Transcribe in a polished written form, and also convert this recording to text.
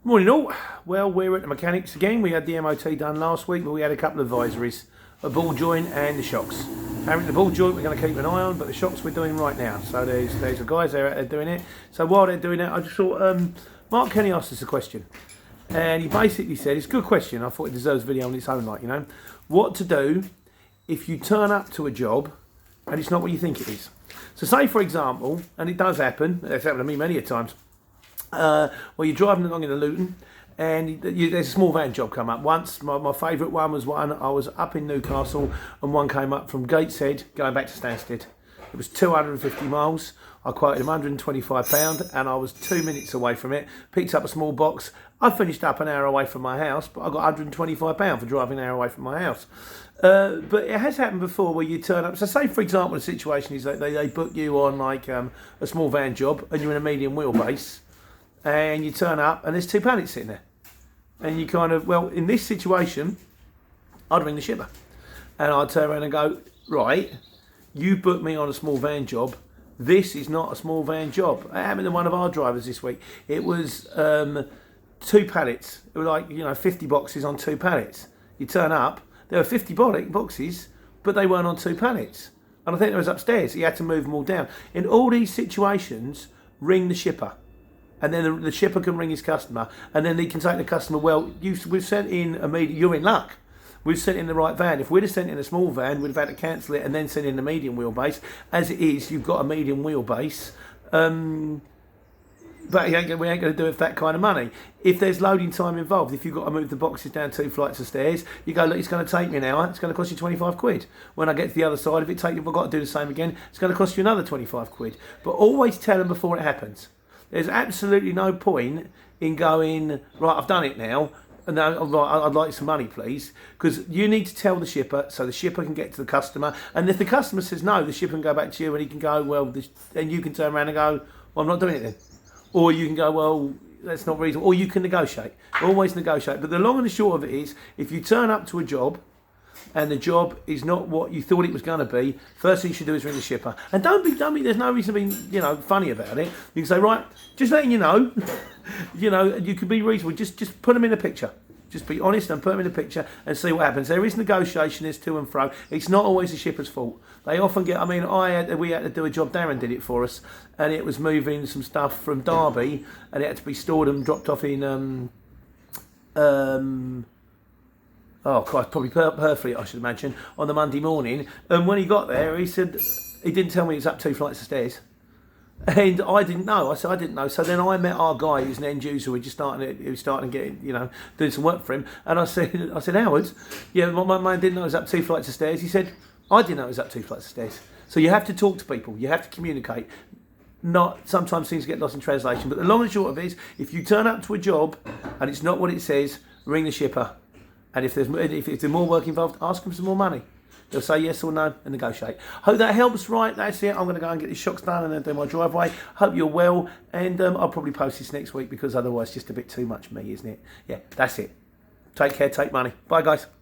Morning all. Well, we're at the mechanics again. We had the MOT done last week, but we had a couple of advisories. A ball joint and the shocks. Apparently the ball joint we're going to keep an eye on, but the shocks we're doing right now. So there's the guys there out there doing it. So while they're doing it, I just thought, Mark Kenny asked us a question. And he basically said, it's a good question, I thought it deserves a video on its own, like, you know. What to do if you turn up to a job and it's not what you think it is. So say for example, and it does happen, it's happened to me many a times, well, you're driving along in the Luton and there's a small van job come up. Once, my favourite one was one, I was up in Newcastle and one came up from Gateshead going back to Stansted. It was 250 miles. I quoted him £125 and I was 2 minutes away from it. Picked up a small box. I finished up an hour away from my house, but I got £125 for driving an hour away from my house. But it has happened before where you turn up. So say for example the situation is that they book you on like a small van job and you're in a medium wheelbase and you turn up and there's two pallets sitting there. And you kind of, well, in this situation, I'd ring the shipper. And I'd turn around and go, right, you booked me on a small van job. This is not a small van job. It happened to one of our drivers this week. It was 2 pallets. It was like, 50 boxes on 2 pallets. You turn up, there were 50 boxes, but they weren't on 2 pallets. And I think it was upstairs. He had to move them all down. In all these situations, ring the shipper. And then the shipper can ring his customer. And then they can say to the customer, well, we've sent in you're in luck. We've sent in the right van. If we'd have sent in a small van, we'd have had to cancel it and then send in the medium wheelbase. As it is, you've got a medium wheelbase. But we ain't going to do it for that kind of money. If there's loading time involved, if you've got to move the boxes down 2 flights of stairs, you go, look, it's going to take me an hour. It's going to cost you 25 quid. When I get to the other side, if I've got to do the same again, it's going to cost you another 25 quid. But always tell them before it happens. There's absolutely no point in going, right, I've done it now. And I'd like some money, please, because you need to tell the shipper so the shipper can get to the customer. And if the customer says no, the shipper can go back to you and he can go, well, and you can turn around and go, well, I'm not doing it then. Or you can go, well, that's not reasonable. Or you can negotiate. Always negotiate. But the long and the short of it is, if you turn up to a job and the job is not what you thought it was going to be, first thing you should do is ring the shipper. And don't be, there's no reason to be, funny about it. You can say, right, just letting you know, you can be reasonable. Just put them in a picture. Just be honest and put them in a picture and see what happens. There is negotiation, there's to and fro. It's not always the shipper's fault. They often get, we had to do a job, Darren did it for us, and it was moving some stuff from Derby, and it had to be stored and dropped off in, probably Perfleet, I should imagine, on the Monday morning. And when he got there, he said, he didn't tell me it was up 2 flights of stairs. And I didn't know. I said I didn't know. So then I met our guy who's an end user. Who was starting to get, doing some work for him. And I said, Howard, yeah, my man didn't know it was up 2 flights of stairs. He said, I didn't know it was up 2 flights of stairs. So you have to talk to people. You have to communicate. Sometimes things get lost in translation. But the long and short of it is, if you turn up to a job and it's not what it says, ring the shipper. And if there's more work involved, ask them for some more money. They'll say yes or no and negotiate. Hope that helps. Right, that's it. I'm going to go and get these shocks done and then do my driveway. Hope you're well. And I'll probably post this next week because otherwise it's just a bit too much me, isn't it? Yeah, that's it. Take care, take money. Bye, guys.